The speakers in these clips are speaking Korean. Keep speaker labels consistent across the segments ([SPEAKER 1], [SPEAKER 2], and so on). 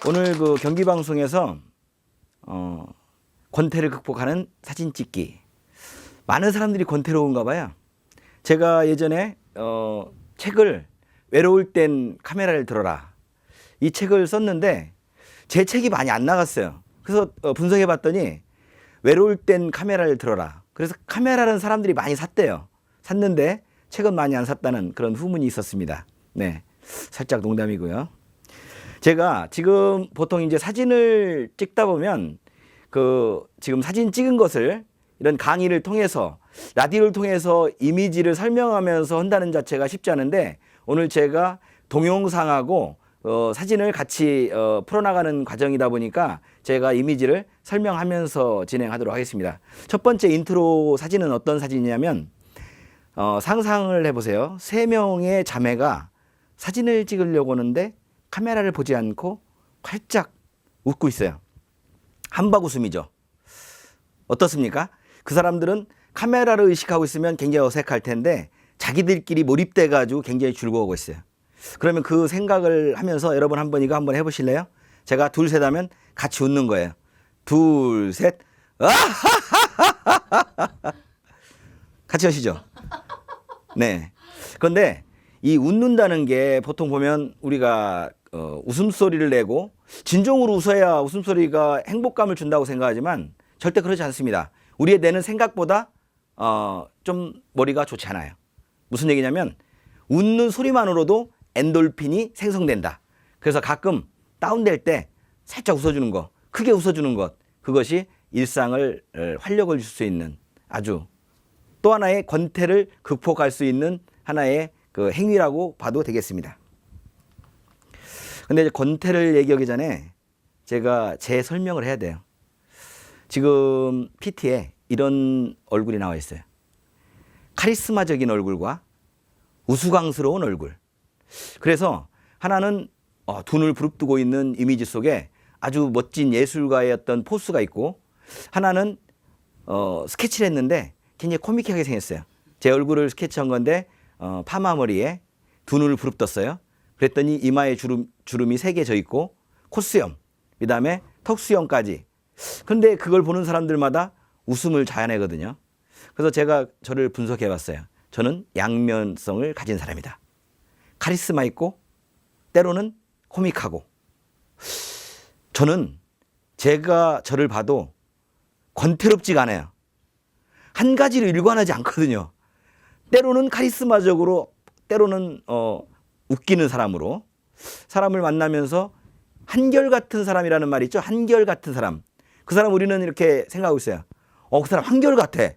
[SPEAKER 1] 오늘 그 경기 방송에서 권태를 극복하는 사진 찍기. 많은 사람들이 권태로운가 봐요. 제가 예전에 책을 외로울 땐 카메라를 들어라. 이 책을 썼는데 제 책이 많이 안 나갔어요. 그래서 분석해 봤더니 외로울 땐 카메라를 들어라. 그래서 카메라는 사람들이 많이 샀대요. 샀는데 책은 많이 안 샀다는 그런 후문이 있었습니다. 네, 살짝 농담이고요. 제가 지금 보통 이제 사진을 찍다 보면 지금 사진 찍은 것을 이런 강의를 통해서 라디오를 통해서 이미지를 설명하면서 한다는 자체가 쉽지 않은데 오늘 제가 동영상하고 사진을 같이 풀어나가는 과정이다 보니까 제가 이미지를 설명하면서 진행하도록 하겠습니다. 첫 번째 인트로 사진은 어떤 사진이냐면 상상을 해보세요. 3명의 자매가 사진을 찍으려고 하는데 카메라를 보지 않고 활짝 웃고 있어요. 한박 웃음이죠. 어떻습니까? 그 사람들은 카메라를 의식하고 있으면 굉장히 어색할 텐데 자기들끼리 몰입돼 가지고 굉장히 즐거워하고 있어요. 그러면 그 생각을 하면서 여러분 한번 이거 한번 해보실래요? 제가 둘, 셋 하면 같이 웃는 거예요. 둘, 셋. 같이 하시죠. 네. 그런데 이 웃는다는 게 보통 보면 우리가 웃음소리를 내고 진정으로 웃어야 웃음소리가 행복감을 준다고 생각하지만 절대 그렇지 않습니다. 우리의 뇌는 생각보다 좀 머리가 좋지 않아요. 무슨 얘기냐면 웃는 소리만으로도 엔돌핀이 생성된다. 그래서 가끔 다운될 때 살짝 웃어주는 것, 크게 웃어주는 것, 그것이 일상을 활력을 줄 수 있는 아주 또 하나의 권태를 극복할 수 있는 하나의 그 행위라고 봐도 되겠습니다. 근데 이제 권태를 얘기하기 전에 제가 제 설명을 해야 돼요. 지금 PT에 이런 얼굴이 나와 있어요. 카리스마적인 얼굴과 우스꽝스러운 얼굴. 그래서 하나는 둔을 부릅뜨고 있는 이미지 속에 아주 멋진 예술가의 어떤 포스가 있고 하나는 스케치를 했는데 굉장히 코믹하게 생겼어요. 제 얼굴을 스케치한 건데 파마 머리에 두 눈을 부릅떴어요. 그랬더니 이마에 주름이 3개 져 있고 콧수염, 그다음에 턱수염까지. 그런데 그걸 보는 사람들마다 웃음을 자아내거든요. 그래서 제가 저를 분석해 봤어요. 저는 양면성을 가진 사람이다. 카리스마 있고 때로는 코믹하고. 저는 제가 저를 봐도 권태롭지가 않아요. 한 가지로 일관하지 않거든요. 때로는 카리스마적으로, 때로는 웃기는 사람으로 사람을 만나면서 한결같은 사람이라는 말이 있죠. 한결같은 사람. 그 사람 우리는 이렇게 생각하고 있어요. 그 사람 한결같아.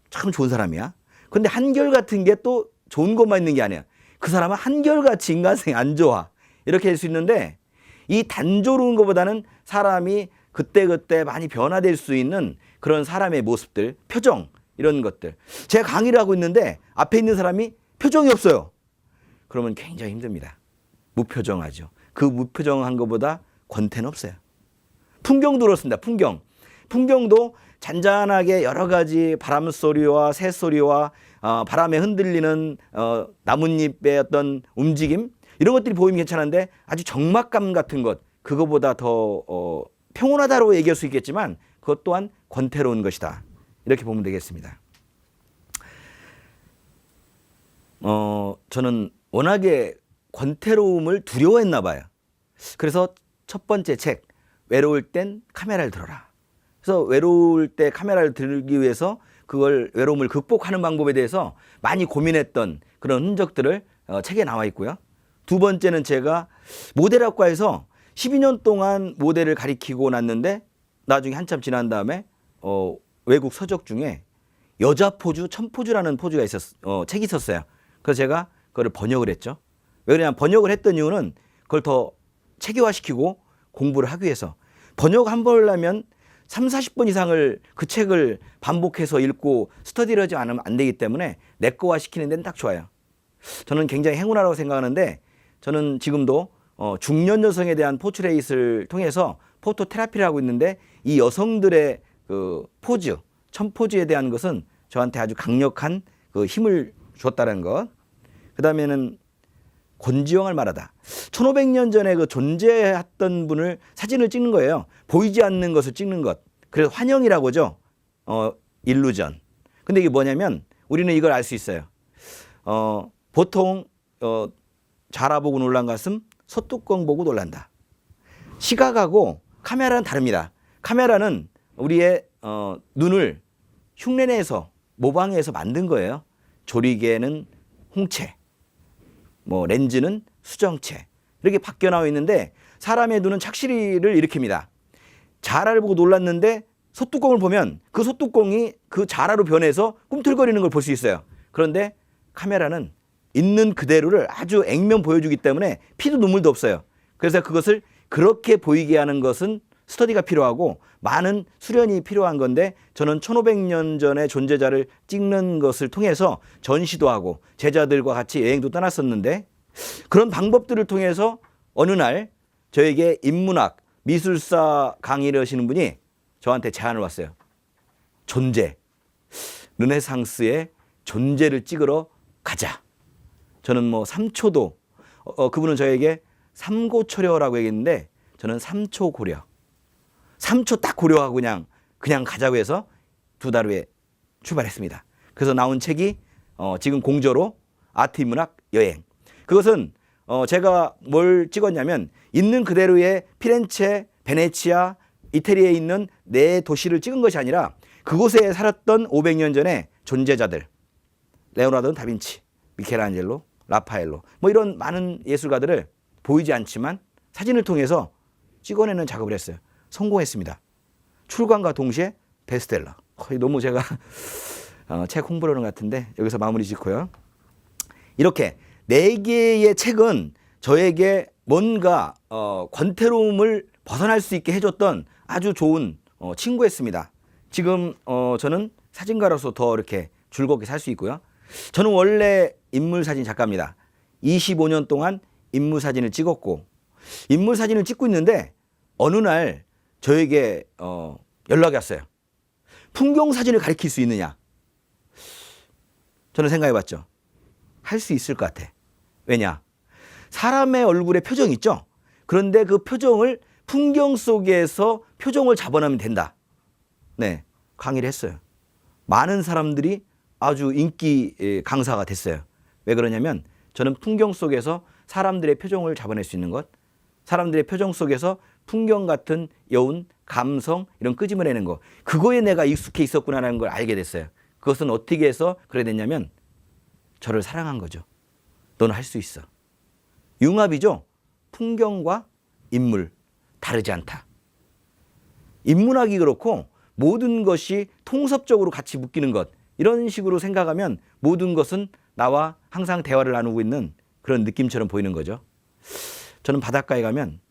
[SPEAKER 1] 참 좋은 사람이야. 근데 한결같은 게 또 좋은 것만 있는 게 아니야. 그 사람은 한결같이 인간성이 안 좋아. 이렇게 할 수 있는데 이 단조로운 것보다는 사람이 그때그때 많이 변화될 수 있는 그런 사람의 모습들, 표정 이런 것들. 제가 강의를 하고 있는데 앞에 있는 사람이 표정이 없어요. 그러면 굉장히 힘듭니다. 무표정하죠. 그 무표정한 것보다 권태는 없어요. 풍경도 그렇습니다. 풍경도 잔잔하게 여러 가지 바람 소리와 새 소리와 바람에 흔들리는 나뭇잎의 어떤 움직임 이런 것들이 보이면 괜찮은데 아주 적막감 같은 것 그거보다 더 평온하다고 얘기할 수 있겠지만 그것 또한 권태로운 것이다. 이렇게 보면 되겠습니다. 저는 워낙에 권태로움을 두려워했나 봐요. 그래서 첫 번째 책 외로울 땐 카메라를 들어라. 그래서 외로울 때 카메라를 들기 위해서 그걸 외로움을 극복하는 방법에 대해서 많이 고민했던 그런 흔적들을 책에 나와 있고요. 두 번째는 제가 모델학과에서 12년 동안 모델을 가리키고 났는데 나중에 한참 지난 다음에 외국 서적 중에 여자 포즈, 천포즈라는 포즈가 책이 있었어요. 그래서 제가 그걸 번역을 했죠. 왜 그러냐면 번역을 했던 이유는 그걸 더 체계화시키고 공부를 하기 위해서. 번역 한 번 하려면 30-40번 이상을 그 책을 반복해서 읽고 스터디를 하지 않으면 안 되기 때문에 내 거화 시키는 데는 딱 좋아요. 저는 굉장히 행운하다고 생각하는데 저는 지금도 중년 여성에 대한 포트레이트를 통해서 포토 테라피를 하고 있는데 이 여성들의 그 포즈, 천포즈에 대한 것은 저한테 아주 강력한 그 힘을 줬다는 것. 그 다음에는 곤지영을 말하다. 1500년 전에 그 존재했던 분을 사진을 찍는 거예요. 보이지 않는 것을 찍는 것. 그래서 환영이라고 하죠. 일루전. 근데 이게 뭐냐면 우리는 이걸 알 수 있어요. 보통 자라 보고 놀란 가슴, 소뚜껑 보고 놀란다. 시각하고 카메라는 다릅니다. 카메라는 우리의 눈을 흉내내서 모방해서 만든 거예요. 조리개는 홍채, 뭐 렌즈는 수정체 이렇게 바뀌어 나와 있는데 사람의 눈은 착시를 일으킵니다. 자라를 보고 놀랐는데 소뚜껑을 보면 그 소뚜껑이 그 자라로 변해서 꿈틀거리는 걸 볼 수 있어요. 그런데 카메라는 있는 그대로를 아주 액면 보여주기 때문에 피도 눈물도 없어요. 그래서 그것을 그렇게 보이게 하는 것은 스터디가 필요하고 많은 수련이 필요한 건데 저는 1500년 전의 존재자를 찍는 것을 통해서 전시도 하고 제자들과 같이 여행도 떠났었는데 그런 방법들을 통해서 어느 날 저에게 인문학, 미술사 강의를 하시는 분이 저한테 제안을 왔어요. 존재, 르네상스의 존재를 찍으러 가자. 저는 뭐 3초도 그분은 저에게 삼고초려라고 얘기했는데 저는 3초 고려. 3초 딱 고려하고 그냥 가자고 해서 2달 후에 출발했습니다. 그래서 나온 책이 지금 공저로 아트 인문학 여행. 그것은 제가 뭘 찍었냐면 있는 그대로의 피렌체, 베네치아, 이태리에 있는 네 도시를 찍은 것이 아니라 그곳에 살았던 500년 전의 존재자들. 레오나르도 다빈치, 미켈란젤로, 라파엘로 뭐 이런 많은 예술가들을 보이지 않지만 사진을 통해서 찍어내는 작업을 했어요. 성공했습니다. 출간과 동시에 베스트셀러. 거의 너무 제가 책 홍보하는 것 같은데 여기서 마무리 짓고요. 이렇게 4개의 책은 저에게 뭔가 권태로움을 벗어날 수 있게 해줬던 아주 좋은 친구였습니다. 지금 저는 사진가로서 더 이렇게 즐겁게 살 수 있고요. 저는 원래 인물사진 작가입니다. 25년 동안 인물사진을 찍었고 인물사진을 찍고 있는데 어느 날 저에게 연락이 왔어요. 풍경사진을 가리킬 수 있느냐? 저는 생각해봤죠. 할 수 있을 것 같아. 왜냐? 사람의 얼굴에 표정 있죠? 그런데 그 표정을 풍경 속에서 표정을 잡아내면 된다. 네, 강의를 했어요. 많은 사람들이 아주 인기 강사가 됐어요. 왜 그러냐면 저는 풍경 속에서 사람들의 표정을 잡아낼 수 있는 것, 사람들의 표정 속에서 풍경 같은 여운, 감성 이런 끄집어내는 거, 그거에 내가 익숙해 있었구나라는 걸 알게 됐어요. 그것은 어떻게 해서 그래 됐냐면 저를 사랑한 거죠. 너는 할 수 있어. 융합이죠. 풍경과 인물 다르지 않다. 인문학이 그렇고 모든 것이 통섭적으로 같이 묶이는 것, 이런 식으로 생각하면 모든 것은 나와 항상 대화를 나누고 있는 그런 느낌처럼 보이는 거죠. 저는 바닷가에 가면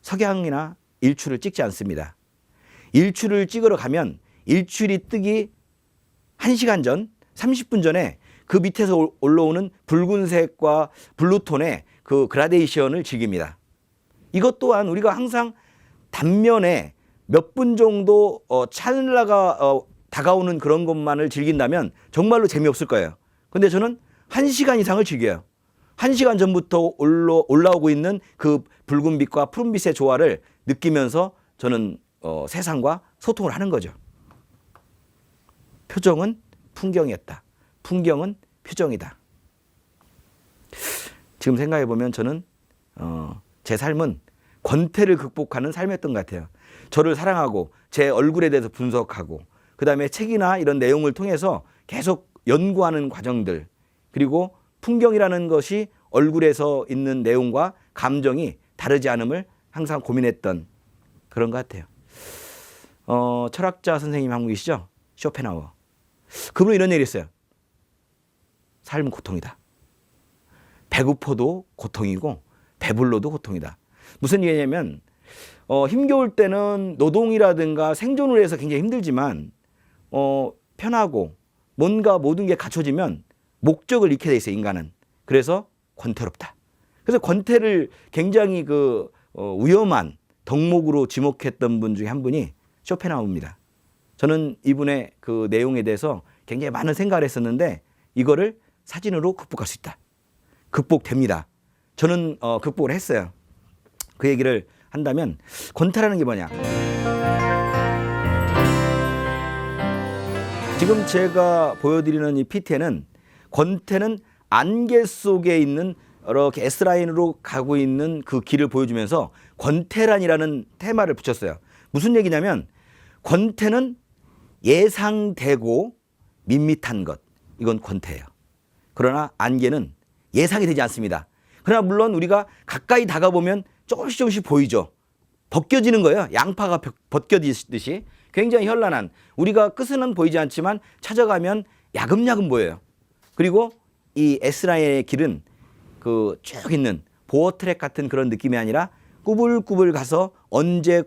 [SPEAKER 1] 석양이나 일출을 찍지 않습니다. 일출을 찍으러 가면 일출이 뜨기 1시간 전, 30분 전에 그 밑에서 올라오는 붉은색과 블루톤의 그 그라데이션을 즐깁니다. 이것 또한 우리가 항상 단면에 몇 분 정도 찰나가 다가오는 그런 것만을 즐긴다면 정말로 재미없을 거예요. 근데 저는 1시간 이상을 즐겨요. 1시간 전부터 올라오고 있는 그 붉은빛과 푸른빛의 조화를 느끼면서 저는 세상과 소통을 하는 거죠. 표정은 풍경이었다. 풍경은 표정이다. 지금 생각해 보면 저는 제 삶은 권태를 극복하는 삶이었던 것 같아요. 저를 사랑하고 제 얼굴에 대해서 분석하고 그다음에 책이나 이런 내용을 통해서 계속 연구하는 과정들, 그리고 풍경이라는 것이 얼굴에서 있는 내용과 감정이 다르지 않음을 항상 고민했던 그런 것 같아요. 철학자 선생님 한 분 계시죠? 쇼펜하우어. 그분은 이런 얘기를 했어요. 삶은 고통이다. 배고파도 고통이고 배불러도 고통이다. 무슨 얘기냐면 힘겨울 때는 노동이라든가 생존을 위해서 굉장히 힘들지만 편하고 뭔가 모든 게 갖춰지면 목적을 잃게 돼 있어요, 인간은. 그래서 권태롭다. 그래서 권태를 굉장히 위험한 덕목으로 지목했던 분 중에 한 분이 쇼펜하우어입니다. 저는 이분의 그 내용에 대해서 굉장히 많은 생각을 했었는데 이거를 사진으로 극복할 수 있다. 극복됩니다. 저는 극복을 했어요. 그 얘기를 한다면 권태라는 게 뭐냐. 지금 제가 보여드리는 이 PT에는 권태는 안개 속에 있는 이렇게 S라인으로 가고 있는 그 길을 보여주면서 권태란이라는 테마를 붙였어요. 무슨 얘기냐면 권태는 예상되고 밋밋한 것. 이건 권태예요. 그러나 안개는 예상이 되지 않습니다. 그러나 물론 우리가 가까이 다가보면 조금씩 보이죠. 벗겨지는 거예요. 양파가 벗겨지듯이 굉장히 현란한, 우리가 끝은 보이지 않지만 찾아가면 야금야금 보여요. 그리고 이 S라인의 길은 그 쭉 있는 보어 트랙 같은 그런 느낌이 아니라 꾸불꾸불 가서 언제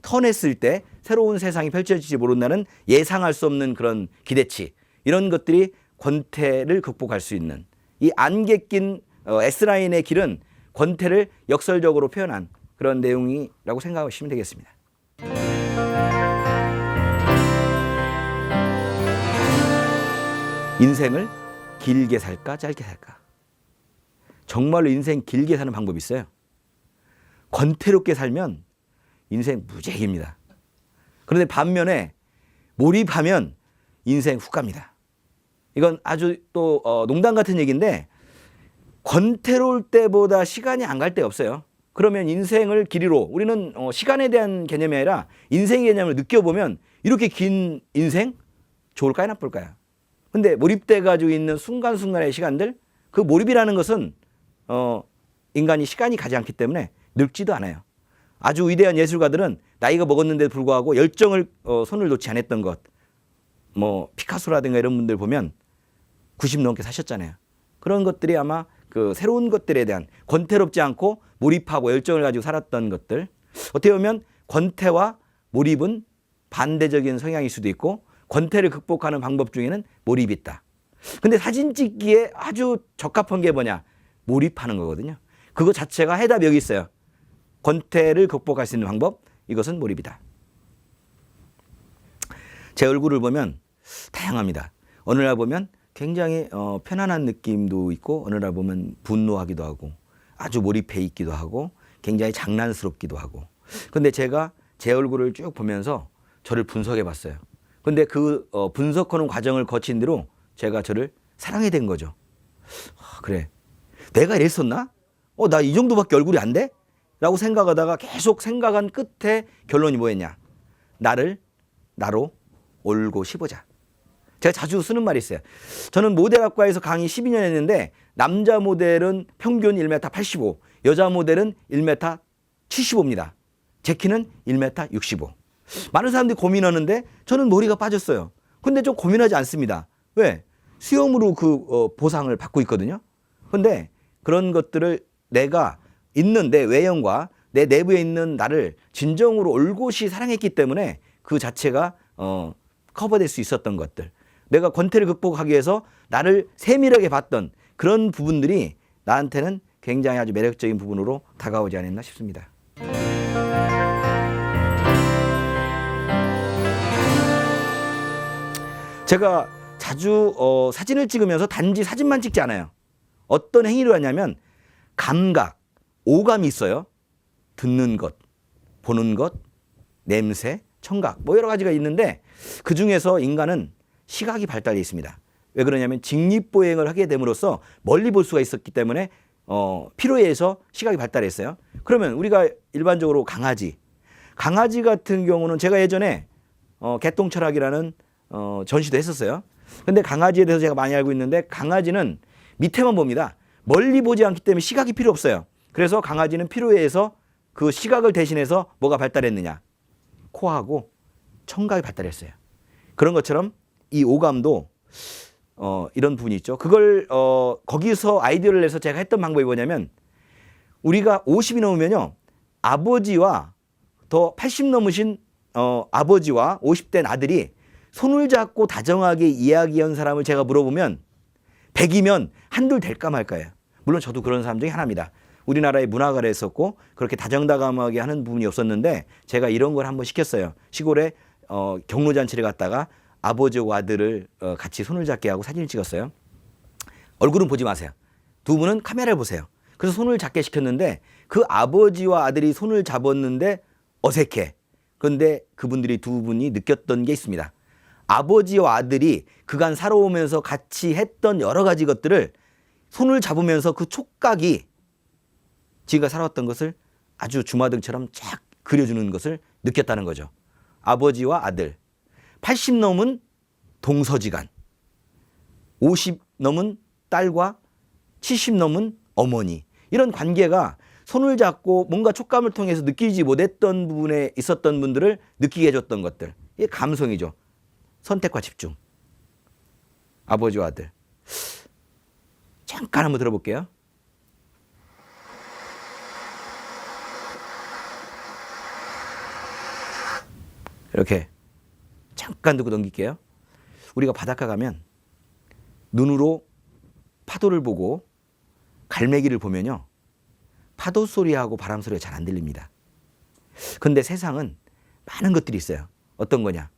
[SPEAKER 1] 턴했을 때 새로운 세상이 펼쳐질지 모른다는 예상할 수 없는 그런 기대치, 이런 것들이 권태를 극복할 수 있는, 이 안개 낀 S라인의 길은 권태를 역설적으로 표현한 그런 내용이라고 생각하시면 되겠습니다. 인생을 길게 살까 짧게 살까? 정말로 인생 길게 사는 방법이 있어요. 권태롭게 살면 인생 무재기입니다. 그런데 반면에 몰입하면 인생 훅 갑니다. 이건 아주 또 농담 같은 얘기인데 권태로울 때보다 시간이 안 갈 데 없어요. 그러면 인생을 길이로, 우리는 시간에 대한 개념이 아니라 인생의 개념을 느껴보면 이렇게 긴 인생 좋을까요 나쁠까요? 근데 몰입돼 가지고 있는 순간순간의 시간들, 그 몰입이라는 것은 인간이 시간이 가지 않기 때문에 늙지도 않아요. 아주 위대한 예술가들은 나이가 먹었는데도 불구하고 열정을 손을 놓지 않았던 것, 뭐 피카소라든가 이런 분들 보면 90 넘게 사셨잖아요. 그런 것들이 아마 그 새로운 것들에 대한 권태롭지 않고 몰입하고 열정을 가지고 살았던 것들. 어떻게 보면 권태와 몰입은 반대적인 성향일 수도 있고 권태를 극복하는 방법 중에는 몰입이 있다. 근데 사진 찍기에 아주 적합한 게 뭐냐? 몰입하는 거거든요. 그거 자체가 해답이 여기 있어요. 권태를 극복할 수 있는 방법, 이것은 몰입이다. 제 얼굴을 보면 다양합니다. 어느 날 보면 굉장히 편안한 느낌도 있고, 어느 날 보면 분노하기도 하고, 아주 몰입해 있기도 하고, 굉장히 장난스럽기도 하고. 근데 제가 제 얼굴을 쭉 보면서 저를 분석해 봤어요. 근데 그 분석하는 과정을 거친 대로 제가 저를 사랑하게 된 거죠. 그래, 내가 이랬었나? 나 이 정도밖에 얼굴이 안 돼? 라고 생각하다가 계속 생각한 끝에 결론이 뭐였냐? 나로 올고 싶어자. 제가 자주 쓰는 말이 있어요. 저는 모델학과에서 강의 12년 했는데 남자 모델은 평균 1m 85, 여자 모델은 1m 75입니다. 제 키는 1m 65. 많은 사람들이 고민하는데 저는 머리가 빠졌어요. 근데 좀 고민하지 않습니다. 왜? 수염으로 그 보상을 받고 있거든요. 근데 그런 것들을 내가 있는 내 외형과 내 내부에 있는 나를 진정으로 올곧이 사랑했기 때문에 그 자체가 커버될 수 있었던 것들. 내가 권태를 극복하기 위해서 나를 세밀하게 봤던 그런 부분들이 나한테는 굉장히 아주 매력적인 부분으로 다가오지 않았나 싶습니다. 제가 자주 사진을 찍으면서 단지 사진만 찍지 않아요. 어떤 행위를 하냐면 감각, 오감이 있어요. 듣는 것, 보는 것, 냄새, 청각, 뭐 여러 가지가 있는데 그중에서 인간은 시각이 발달해 있습니다. 왜 그러냐면 직립보행을 하게 됨으로써 멀리 볼 수가 있었기 때문에 필요에 의해서 시각이 발달했어요. 그러면 우리가 일반적으로 강아지 같은 경우는 제가 예전에 개똥철학이라는 전시도 했었어요. 근데 강아지에 대해서 제가 많이 알고 있는데 강아지는 밑에만 봅니다. 멀리 보지 않기 때문에 시각이 필요 없어요. 그래서 강아지는 필요에 의해서 그 시각을 대신해서 뭐가 발달했느냐? 코하고 청각이 발달했어요. 그런 것처럼 이 오감도 이런 부분이 있죠. 그걸 거기서 아이디어를 내서 제가 했던 방법이 뭐냐면 우리가 50이 넘으면요. 아버지와 더 80 넘으신 아버지와 50된 아들이 손을 잡고 다정하게 이야기한 사람을 제가 물어보면 100이면 한둘 될까 말까요. 물론 저도 그런 사람 중에 하나입니다. 우리나라에 문화가를 했었고 그렇게 다정다감하게 하는 부분이 없었는데 제가 이런 걸 한번 시켰어요. 시골에 경로잔치를 갔다가 아버지와 아들을 같이 손을 잡게 하고 사진을 찍었어요. 얼굴은 보지 마세요. 두 분은 카메라를 보세요. 그래서 손을 잡게 시켰는데 그 아버지와 아들이 손을 잡았는데 어색해. 그런데 그분들이 두 분이 느꼈던 게 있습니다. 아버지와 아들이 그간 살아오면서 같이 했던 여러 가지 것들을 손을 잡으면서 그 촉각이 지가 살아왔던 것을 아주 주마등처럼 쫙 그려주는 것을 느꼈다는 거죠. 아버지와 아들. 80 넘은 동서지간. 50 넘은 딸과 70 넘은 어머니. 이런 관계가 손을 잡고 뭔가 촉감을 통해서 느끼지 못했던 부분에 있었던 분들을 느끼게 해줬던 것들. 이게 감성이죠. 선택과 집중. 아버지와 아들. 잠깐 한번 들어볼게요. 이렇게 잠깐 듣고 넘길게요. 우리가 바닷가 가면 눈으로 파도를 보고 갈매기를 보면요. 파도 소리하고 바람 소리가 잘 안 들립니다. 그런데 세상은 많은 것들이 있어요. 어떤 거냐?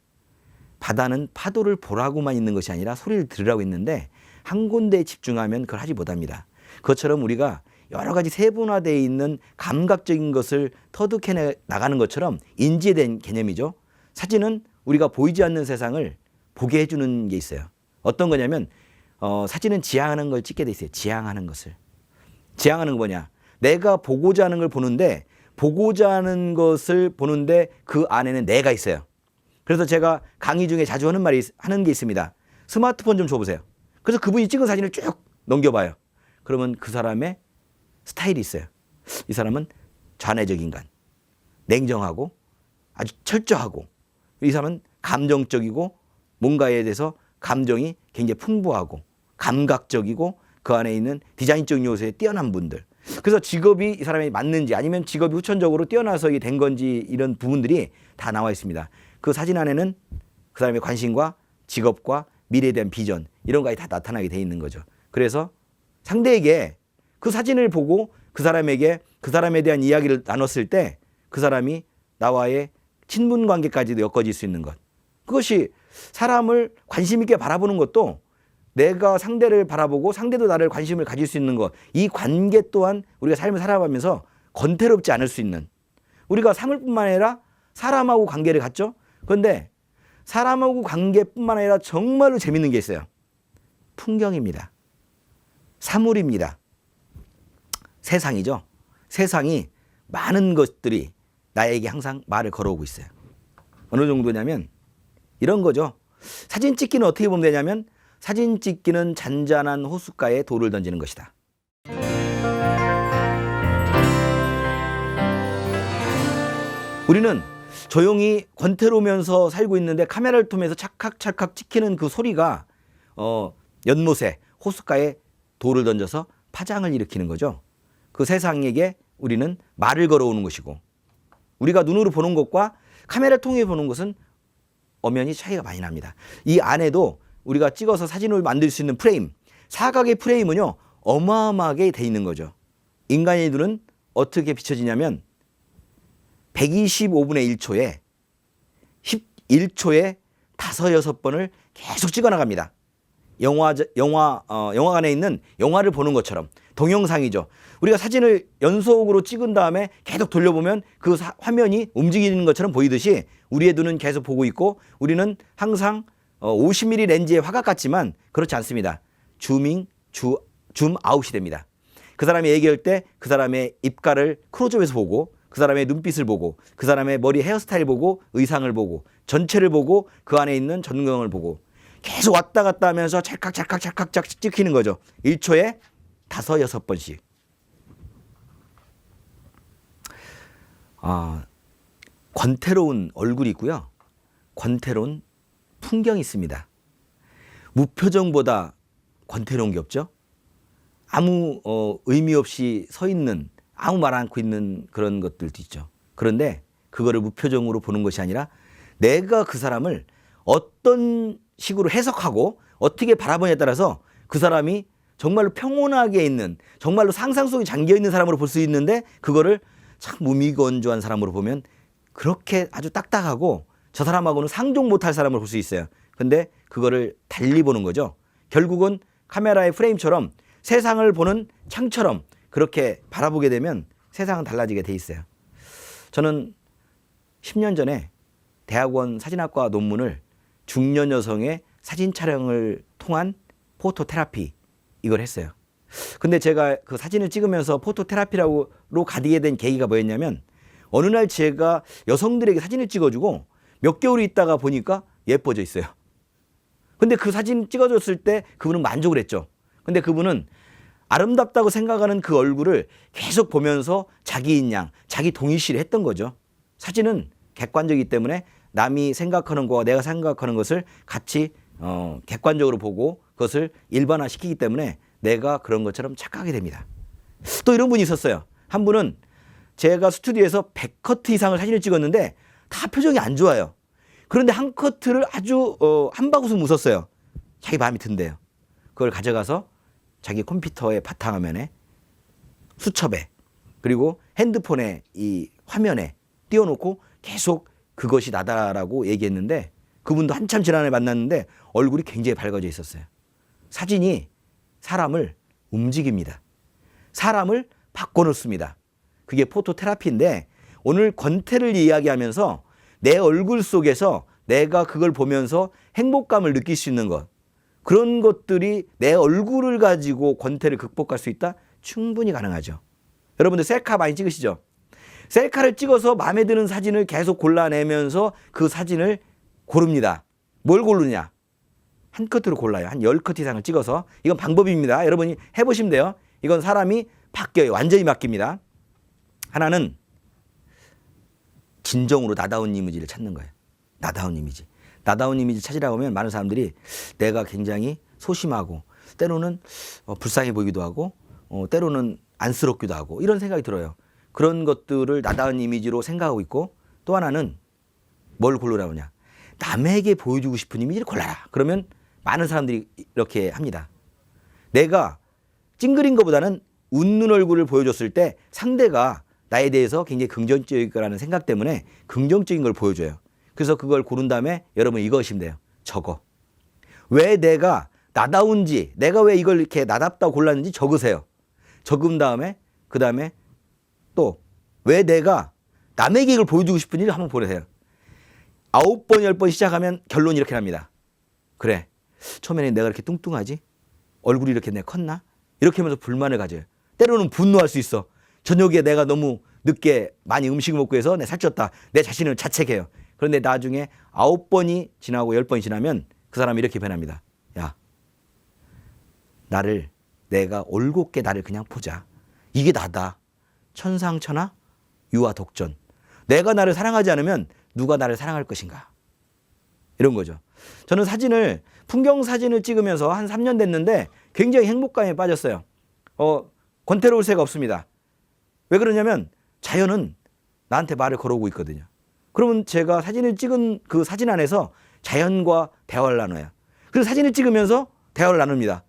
[SPEAKER 1] 바다는 파도를 보라고만 있는 것이 아니라 소리를 들으라고 있는데 한 군데에 집중하면 그걸 하지 못합니다. 그것처럼 우리가 여러 가지 세분화되어 있는 감각적인 것을 터득해 나가는 것처럼 인지된 개념이죠. 사진은 우리가 보이지 않는 세상을 보게 해주는 게 있어요. 어떤 거냐면 사진은 지향하는 걸 찍게 돼 있어요. 지향하는 것을. 지향하는 건 뭐냐? 내가 보고자 하는 걸 보는데 보고자 하는 것을 보는데 그 안에는 내가 있어요. 그래서 제가 강의 중에 자주 하는 게 있습니다. 스마트폰 좀 줘보세요. 그래서 그분이 찍은 사진을 쭉 넘겨봐요. 그러면 그 사람의 스타일이 있어요. 이 사람은 좌뇌적 인간, 냉정하고 아주 철저하고, 이 사람은 감정적이고 뭔가에 대해서 감정이 굉장히 풍부하고 감각적이고 그 안에 있는 디자인적 요소에 뛰어난 분들. 그래서 직업이 이 사람이 맞는지 아니면 직업이 후천적으로 뛰어나서 된 건지 이런 부분들이 다 나와 있습니다. 그 사진 안에는 그 사람의 관심과 직업과 미래에 대한 비전 이런 것이 다 나타나게 돼 있는 거죠. 그래서 상대에게 그 사진을 보고 그 사람에게 그 사람에 대한 이야기를 나눴을 때 그 사람이 나와의 친분 관계까지도 엮어질 수 있는 것. 그것이 사람을 관심 있게 바라보는 것도 내가 상대를 바라보고 상대도 나를 관심을 가질 수 있는 것. 이 관계 또한 우리가 삶을 살아가면서 건태롭지 않을 수 있는. 우리가 사물뿐만 아니라 사람하고 관계를 갖죠. 그런데 사람하고 관계뿐만 아니라 정말로 재밌는 게 있어요. 풍경입니다. 사물입니다. 세상이죠. 세상이 많은 것들이 나에게 항상 말을 걸어오고 있어요. 어느 정도냐면 이런 거죠. 사진 찍기는 어떻게 보면 되냐면 사진 찍기는 잔잔한 호숫가에 돌을 던지는 것이다. 우리는 조용히 권태로우면서 살고 있는데 카메라를 통해서 찰칵찰칵 찍히는 그 소리가 연못에 호숫가에 돌을 던져서 파장을 일으키는 거죠. 그 세상에게 우리는 말을 걸어오는 것이고 우리가 눈으로 보는 것과 카메라를 통해 보는 것은 엄연히 차이가 많이 납니다. 이 안에도 우리가 찍어서 사진을 만들 수 있는 프레임, 사각의 프레임은요 어마어마하게 돼 있는 거죠. 인간의 눈은 어떻게 비춰지냐면 125분의 1초에 11초에 5-6번을 계속 찍어 나갑니다. 영화관에 있는 영화를 보는 것처럼 동영상이죠. 우리가 사진을 연속으로 찍은 다음에 계속 돌려보면 그 화면이 움직이는 것처럼 보이듯이 우리의 눈은 계속 보고 있고 우리는 항상 50mm 렌즈의 화각 같지만 그렇지 않습니다. 줌 아웃이 됩니다. 그 사람이 얘기할 때 그 사람의 입가를 클로즈업해서 보고 그 사람의 눈빛을 보고 그 사람의 머리 헤어스타일 보고 의상을 보고 전체를 보고 그 안에 있는 전경을 보고 계속 왔다 갔다 하면서 찰칵찰칵 찍히는 거죠. 1초에 5-6번씩. 권태로운 얼굴이 있고요. 권태로운 풍경이 있습니다. 무표정보다 권태로운 게 없죠. 아무 의미 없이 서 있는 아무 말 않고 있는 그런 것들도 있죠. 그런데 그거를 무표정으로 보는 것이 아니라 내가 그 사람을 어떤 식으로 해석하고 어떻게 바라보냐에 따라서 그 사람이 정말로 평온하게 있는 정말로 상상 속에 잠겨있는 사람으로 볼 수 있는데 그거를 참 무미건조한 사람으로 보면 그렇게 아주 딱딱하고 저 사람하고는 상종 못할 사람을 볼 수 있어요. 근데 그거를 달리 보는 거죠. 결국은 카메라의 프레임처럼 세상을 보는 창처럼 그렇게 바라보게 되면 세상은 달라지게 돼 있어요. 저는 10년 전에 대학원 사진학과 논문을 중년 여성의 사진 촬영을 통한 포토 테라피 이걸 했어요. 근데 제가 그 사진을 찍으면서 포토 테라피로 가게 된 계기가 뭐였냐면 어느 날 제가 여성들에게 사진을 찍어주고 몇 개월 있다가 보니까 예뻐져 있어요. 근데 그 사진 찍어줬을 때 그분은 만족을 했죠. 근데 그분은 아름답다고 생각하는 그 얼굴을 계속 보면서 자기인 양, 자기 동일시를 했던 거죠. 사진은 객관적이기 때문에 남이 생각하는 거와 내가 생각하는 것을 같이 객관적으로 보고 그것을 일반화시키기 때문에 내가 그런 것처럼 착각하게 됩니다. 또 이런 분이 있었어요. 한 분은 제가 스튜디오에서 100커트 이상을 사진을 찍었는데 다 표정이 안 좋아요. 그런데 한 커트를 아주 한바구음 웃었어요. 자기 마음에 든대요. 그걸 가져가서 자기 컴퓨터의 바탕화면에 수첩에 그리고 핸드폰의 이 화면에 띄워놓고 계속 그것이 나다라고 얘기했는데 그분도 한참 지난해 만났는데 얼굴이 굉장히 밝아져 있었어요. 사진이 사람을 움직입니다. 사람을 바꿔놓습니다. 그게 포토 테라피인데 오늘 권태를 이야기하면서 내 얼굴 속에서 내가 그걸 보면서 행복감을 느낄 수 있는 것 그런 것들이 내 얼굴을 가지고 권태를 극복할 수 있다? 충분히 가능하죠. 여러분들 셀카 많이 찍으시죠? 셀카를 찍어서 마음에 드는 사진을 계속 골라내면서 그 사진을 고릅니다. 뭘 고르냐? 한 커트로 골라요. 한 10커트 이상을 찍어서. 이건 방법입니다. 여러분이 해보시면 돼요. 이건 사람이 바뀌어요. 완전히 바뀝니다. 하나는 진정으로 나다운 이미지를 찾는 거예요. 나다운 이미지. 나다운 이미지 찾으라고 하면 많은 사람들이 내가 굉장히 소심하고 때로는 불쌍해 보이기도 하고 때로는 안쓰럽기도 하고 이런 생각이 들어요. 그런 것들을 나다운 이미지로 생각하고 있고 또 하나는 뭘 고르라고 하냐. 남에게 보여주고 싶은 이미지를 골라라. 그러면 많은 사람들이 이렇게 합니다. 내가 찡그린 것보다는 웃는 얼굴을 보여줬을 때 상대가 나에 대해서 굉장히 긍정적일 거라는 생각 때문에 긍정적인 걸 보여줘요. 그래서 그걸 고른 다음에 여러분 이거 하시면 돼요. 적어. 왜 내가 나다운지 내가 왜 이걸 이렇게 나답다고 골랐는지 적으세요. 적은 다음에 그 다음에 또 왜 내가 남에게 이걸 보여주고 싶은지를 한번 보내세요. 9번, 10번 시작하면 결론이 이렇게 납니다. 그래. 처음에는 내가 이렇게 뚱뚱하지? 얼굴이 이렇게 내가 컸나? 이렇게 하면서 불만을 가져요. 때로는 분노할 수 있어. 저녁에 내가 너무 늦게 많이 음식을 먹고 해서 내가 살쪘다. 내 자신을 자책해요. 그런데 나중에 9번이 지나고 10번이 지나면 그 사람이 이렇게 변합니다. 야, 나를 내가 올곧게 나를 그냥 보자. 이게 나다. 천상천하 유아독전. 내가 나를 사랑하지 않으면 누가 나를 사랑할 것인가. 이런 거죠. 저는 사진을 풍경 사진을 찍으면서 한 3년 됐는데 굉장히 행복감에 빠졌어요. 권태로울 새가 없습니다. 왜 그러냐면 자연은 나한테 말을 걸어오고 있거든요. 그러면 제가 사진을 찍은 그 사진 안에서 자연과 대화를 나눠요. 그래서 사진을 찍으면서 대화를 나눕니다.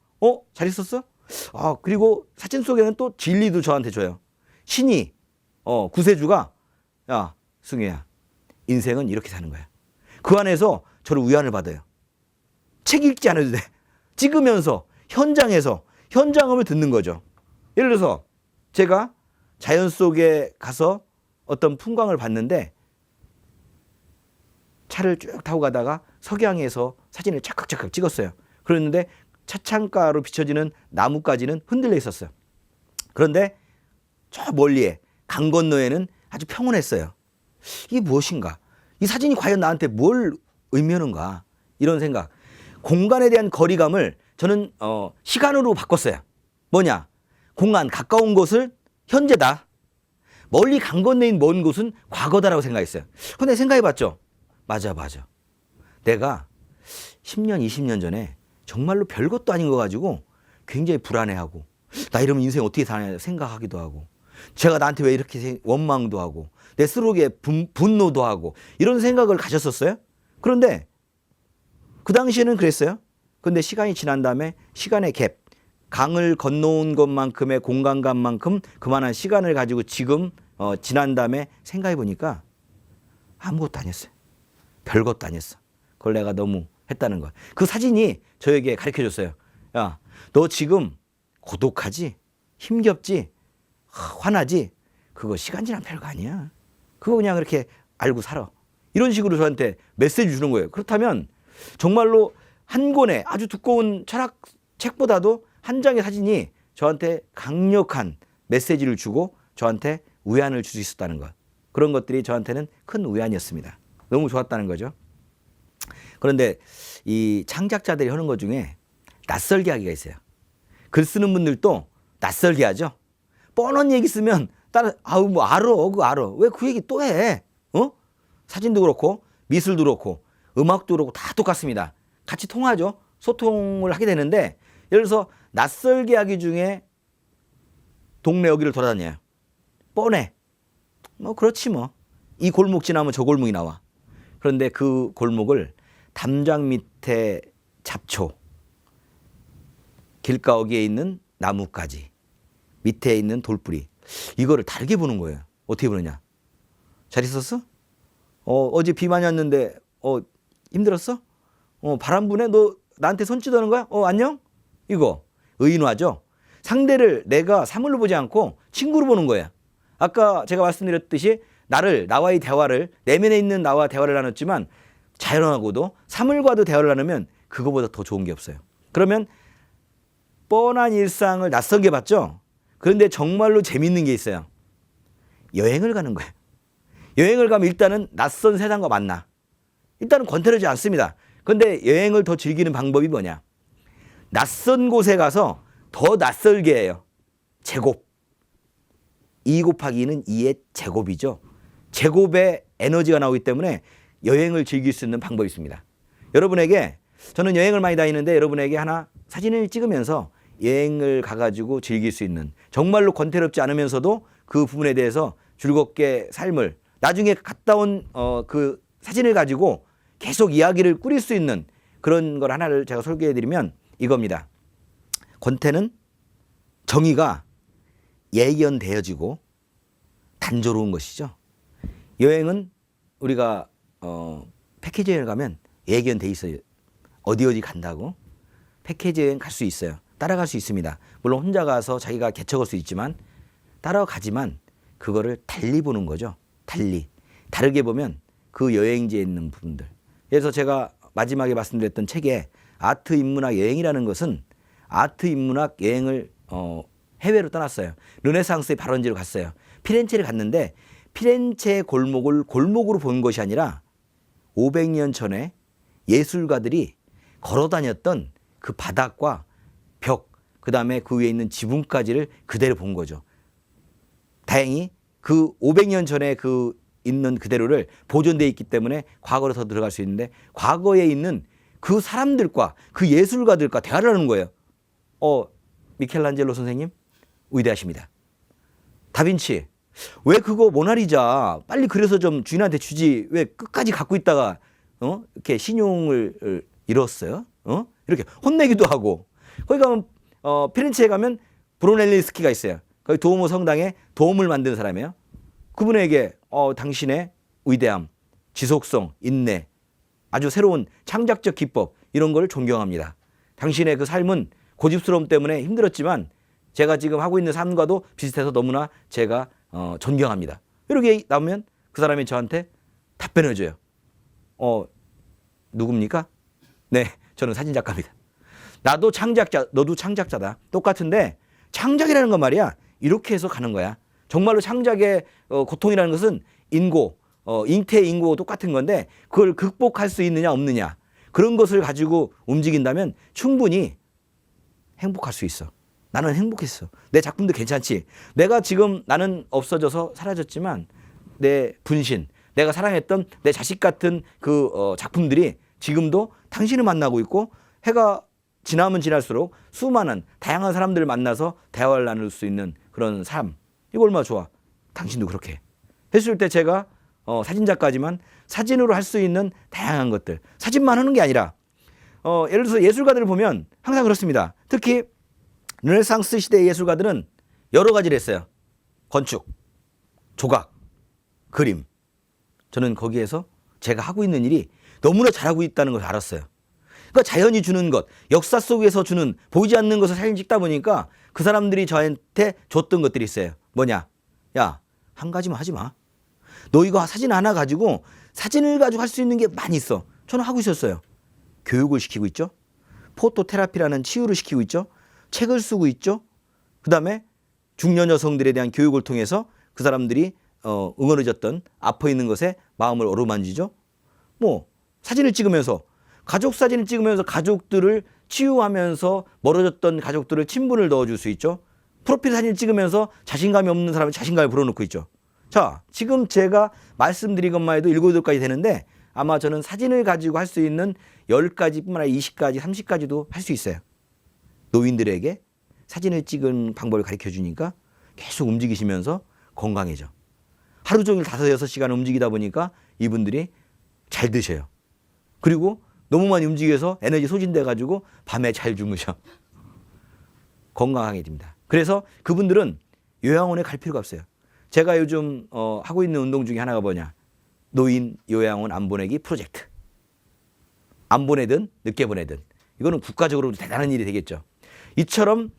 [SPEAKER 1] 잘 있었어? 그리고 사진 속에는 또 진리도 저한테 줘요. 신이 구세주가 야 승혜야 인생은 이렇게 사는 거야. 그 안에서 저를 위안을 받아요. 책 읽지 않아도 돼. 찍으면서 현장에서 현장음을 듣는 거죠. 예를 들어서 제가 자연 속에 가서 어떤 풍광을 봤는데 차를 쭉 타고 가다가 석양에서 사진을 착각착각 찍었어요. 그랬는데 차창가로 비춰지는 나뭇가지는 흔들려 있었어요. 그런데 저 멀리에 강 건너에는 아주 평온했어요. 이게 무엇인가? 이 사진이 과연 나한테 뭘 의미하는가? 이런 생각. 공간에 대한 거리감을 저는 시간으로 바꿨어요. 뭐냐? 공간 가까운 곳을 현재다. 멀리 강 건너인 먼 곳은 과거다라고 생각했어요. 근데 생각해봤죠. 맞아. 내가 10년, 20년 전에 정말로 별것도 아닌 거 가지고 굉장히 불안해하고 나 이러면 인생 어떻게 사냐 생각하기도 하고 제가 나한테 왜 이렇게 원망도 하고 내 스스로에게 분노도 하고 이런 생각을 가졌었어요. 그런데 그 당시에는 그랬어요. 근데 시간이 지난 다음에 시간의 갭, 강을 건너온 것만큼의 공간감만큼 그만한 시간을 가지고 지금 지난 다음에 생각해 보니까 아무것도 아니었어요. 별것도 아니었어. 그걸 내가 너무 했다는 거야. 그 사진이 저에게 가르쳐 줬어요. 야, 너 지금 고독하지? 힘겹지? 화나지? 그거 시간 지난 별거 아니야. 그거 그냥 이렇게 알고 살아. 이런 식으로 저한테 메시지 주는 거예요. 그렇다면 정말로 한 권의 아주 두꺼운 철학 책보다도 한 장의 사진이 저한테 강력한 메시지를 주고 저한테 위안을 줄 수 있었다는 것. 그런 것들이 저한테는 큰 위안이었습니다. 너무 좋았다는 거죠. 그런데 이 창작자들이 하는 것 중에 낯설게 하기가 있어요. 글 쓰는 분들도 낯설게 하죠. 뻔한 얘기 쓰면 따라 아우 뭐 알아 그거 알아. 왜 그 얘기 또 해? 어? 사진도 그렇고 미술도 그렇고 음악도 그렇고 다 똑같습니다. 같이 통하죠. 소통을 하게 되는데 예를 들어서 낯설게 하기 중에 동네 여기를 돌아다녀요. 뻔해. 뭐 그렇지 뭐. 이 골목 지나면 저 골목이 나와. 그런데 그 골목을 담장 밑에 잡초, 길가어기에 있는 나뭇가지, 밑에 있는 돌뿌리, 이거를 다르게 보는 거예요. 어떻게 보느냐? 잘 있었어? 어제 비 많이 왔는데 힘들었어? 바람 부네? 너 나한테 손짓하는 거야? 안녕? 이거 의인화죠. 상대를 내가 사물로 보지 않고 친구로 보는 거예요. 아까 제가 말씀드렸듯이 나와의 대화를, 내면에 있는 나와 대화를 나눴지만 자연하고도 사물과도 대화를 나누면 그거보다 더 좋은 게 없어요. 그러면 뻔한 일상을 낯설게 봤죠. 그런데 정말로 재밌는 게 있어요. 여행을 가는 거예요. 여행을 가면 일단은 낯선 세상과 만나. 일단은 권태로지 않습니다. 그런데 여행을 더 즐기는 방법이 뭐냐? 낯선 곳에 가서 더 낯설게 해요. 제곱. 2 곱하기 2는 2의 제곱이죠. 제곱의 에너지가 나오기 때문에 여행을 즐길 수 있는 방법이 있습니다. 여러분에게, 저는 여행을 많이 다니는데 여러분에게 하나 사진을 찍으면서 여행을 가가지고 즐길 수 있는, 정말로 권태롭지 않으면서도 그 부분에 대해서 즐겁게 삶을, 나중에 갔다 온 그 사진을 가지고 계속 이야기를 꾸릴 수 있는 그런 걸 하나를 제가 소개해드리면 이겁니다. 권태는 정의가 예견되어지고 단조로운 것이죠. 여행은 우리가 패키지 여행을 가면 예견돼 있어요. 어디 간다고 패키지 여행 갈 수 있어요. 따라갈 수 있습니다. 물론 혼자 가서 자기가 개척할 수 있지만 따라가지만 그거를 달리 보는 거죠. 다르게 보면 그 여행지에 있는 부분들. 그래서 제가 마지막에 말씀드렸던 책에 아트 인문학 여행이라는 것은 아트 인문학 여행을 해외로 떠났어요. 르네상스의 발원지로 갔어요. 피렌체를 갔는데 피렌체 골목을 골목으로 본 것이 아니라 500년 전에 예술가들이 걸어 다녔던 그 바닥과 벽, 그 다음에 그 위에 있는 지붕까지를 그대로 본 거죠. 다행히 그 500년 전에 그 있는 그대로를 보존되어 있기 때문에 과거로 더 들어갈 수 있는데 과거에 있는 그 사람들과 그 예술가들과 대화를 하는 거예요. 미켈란젤로 선생님 위대하십니다. 다빈치 왜 그거 모나리자 빨리 그려서 좀 주인한테 주지 왜 끝까지 갖고 있다가 이렇게 신용을 잃었어요? 이렇게 혼내기도 하고. 거기 가면 피렌체에 가면 브로넬리스키가 있어요. 거기 도우모 성당에 도움을 만드는 사람이에요. 그분에게 당신의 위대함, 지속성, 인내, 아주 새로운 창작적 기법 이런 걸 존경합니다. 당신의 그 삶은 고집스러움 때문에 힘들었지만 제가 지금 하고 있는 삶과도 비슷해서 너무나 제가 존경합니다. 이렇게 나오면 그 사람이 저한테 답변을 줘요. 누굽니까? 네, 저는 사진작가입니다. 나도 창작자, 너도 창작자다. 똑같은데 창작이라는 건 말이야. 이렇게 해서 가는 거야. 정말로 창작의 고통이라는 것은 인고, 잉태의 인고가 똑같은 건데 그걸 극복할 수 있느냐 없느냐. 그런 것을 가지고 움직인다면 충분히 행복할 수 있어. 나는 행복했어. 내 작품도 괜찮지. 내가 지금 나는 없어져서 사라졌지만 내 분신, 내가 사랑했던 내 자식 같은 그 작품들이 지금도 당신을 만나고 있고 해가 지나면 지날수록 수많은 다양한 사람들을 만나서 대화를 나눌 수 있는 그런 삶. 이거 얼마나 좋아. 당신도 그렇게 했을 때 제가 사진작가지만 사진으로 할 수 있는 다양한 것들. 사진만 하는 게 아니라 예를 들어서 예술가들을 보면 항상 그렇습니다. 특히 르네상스 시대의 예술가들은 여러 가지를 했어요. 건축, 조각, 그림. 저는 거기에서 제가 하고 있는 일이 너무나 잘하고 있다는 걸 알았어요. 그러니까 자연이 주는 것, 역사 속에서 주는 보이지 않는 것을 사진 찍다 보니까 그 사람들이 저한테 줬던 것들이 있어요. 뭐냐? 야, 한 가지만 하지 마. 너 이거 사진 하나 가지고 사진을 가지고 할 수 있는 게 많이 있어. 저는 하고 있었어요. 교육을 시키고 있죠. 포토 테라피라는 치유를 시키고 있죠. 책을 쓰고 있죠. 그다음에 중년 여성들에 대한 교육을 통해서 그 사람들이 응어리졌던 아파 있는 것에 마음을 어루만지죠. 뭐 사진을 찍으면서 가족 사진을 찍으면서 가족들을 치유하면서 멀어졌던 가족들을 친분을 넣어줄 수 있죠. 프로필 사진을 찍으면서 자신감이 없는 사람이 자신감을 불어넣고 있죠. 자, 지금 제가 말씀드린 것만 해도 7, 8가지 되는데 아마 저는 사진을 가지고 할 수 있는 10가지뿐만 아니라 20가지, 30가지도 할 수 있어요. 노인들에게 사진을 찍은 방법을 가르쳐 주니까 계속 움직이시면서 건강해져. 하루 종일 5, 6시간 움직이다 보니까 이분들이 잘 드셔요. 그리고 너무 많이 움직여서 에너지 소진돼 가지고 밤에 잘 주무셔. 건강하게 됩니다. 그래서 그분들은 요양원에 갈 필요가 없어요. 제가 요즘 하고 있는 운동 중에 하나가 뭐냐. 노인 요양원 안 보내기 프로젝트. 안 보내든 늦게 보내든 이거는 국가적으로도 대단한 일이 되겠죠. 이처럼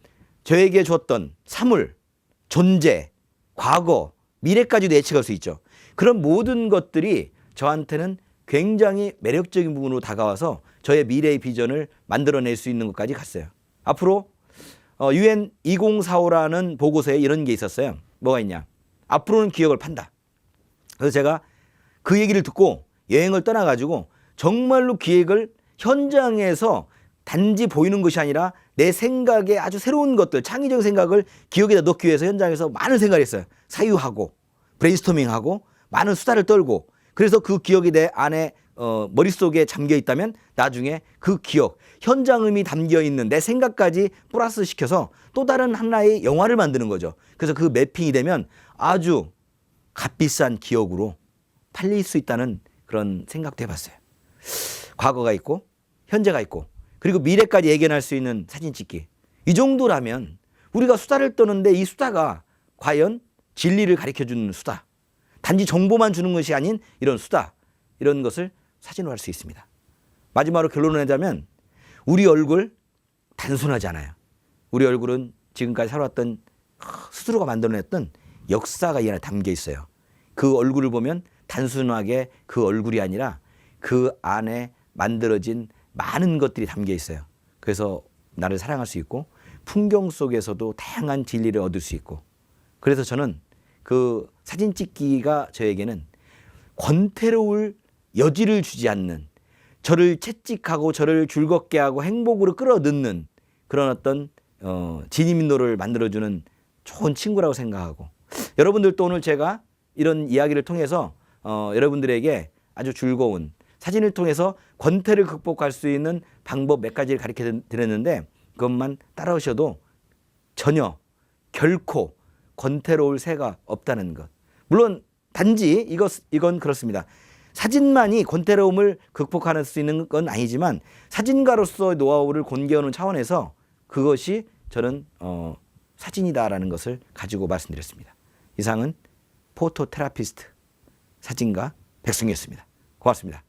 [SPEAKER 1] 저에게 줬던 사물, 존재, 과거, 미래까지도 예측할 수 있죠. 그런 모든 것들이 저한테는 굉장히 매력적인 부분으로 다가와서 저의 미래의 비전을 만들어낼 수 있는 것까지 갔어요. 앞으로 UN 2045라는 보고서에 이런 게 있었어요. 뭐가 있냐. 앞으로는 기억을 판다. 그래서 제가 그 얘기를 듣고 여행을 떠나가지고 정말로 기획을 현장에서 단지 보이는 것이 아니라 내 생각에 아주 새로운 것들, 창의적 생각을 기억에다 넣기 위해서 현장에서 많은 생각을 했어요. 사유하고 브레인스토밍하고 많은 수다를 떨고 그래서 그 기억이 내 안에 머릿속에 잠겨 있다면 나중에 그 기억, 현장음이 담겨 있는 내 생각까지 플러스 시켜서 또 다른 하나의 영화를 만드는 거죠. 그래서 그 매핑이 되면 아주 값비싼 기억으로 팔릴 수 있다는 그런 생각도 해봤어요. 과거가 있고 현재가 있고 그리고 미래까지 예견할 수 있는 사진 찍기. 이 정도라면 우리가 수다를 떠는데 이 수다가 과연 진리를 가르쳐주는 수다. 단지 정보만 주는 것이 아닌 이런 수다. 이런 것을 사진으로 할 수 있습니다. 마지막으로 결론을 내자면 우리 얼굴 단순하지 않아요. 우리 얼굴은 지금까지 살아왔던 스스로가 만들어냈던 역사가 이 안에 담겨 있어요. 그 얼굴을 보면 단순하게 그 얼굴이 아니라 그 안에 만들어진 많은 것들이 담겨 있어요. 그래서 나를 사랑할 수 있고 풍경 속에서도 다양한 진리를 얻을 수 있고 그래서 저는 그 사진 찍기가 저에게는 권태로울 여지를 주지 않는 저를 채찍하고 저를 즐겁게 하고 행복으로 끌어넣는 그런 어떤 진입로를 만들어주는 좋은 친구라고 생각하고 여러분들도 오늘 제가 이런 이야기를 통해서 여러분들에게 아주 즐거운 사진을 통해서 권태를 극복할 수 있는 방법 몇 가지를 가르쳐 드렸는데 그것만 따라오셔도 전혀 결코 권태로울 새가 없다는 것. 물론 단지 이건 그렇습니다. 사진만이 권태로움을 극복할 수 있는 건 아니지만 사진가로서의 노하우를 공개하는 차원에서 그것이 저는 사진이다라는 것을 가지고 말씀드렸습니다. 이상은 포토 테라피스트 사진가 백승희였습니다. 고맙습니다.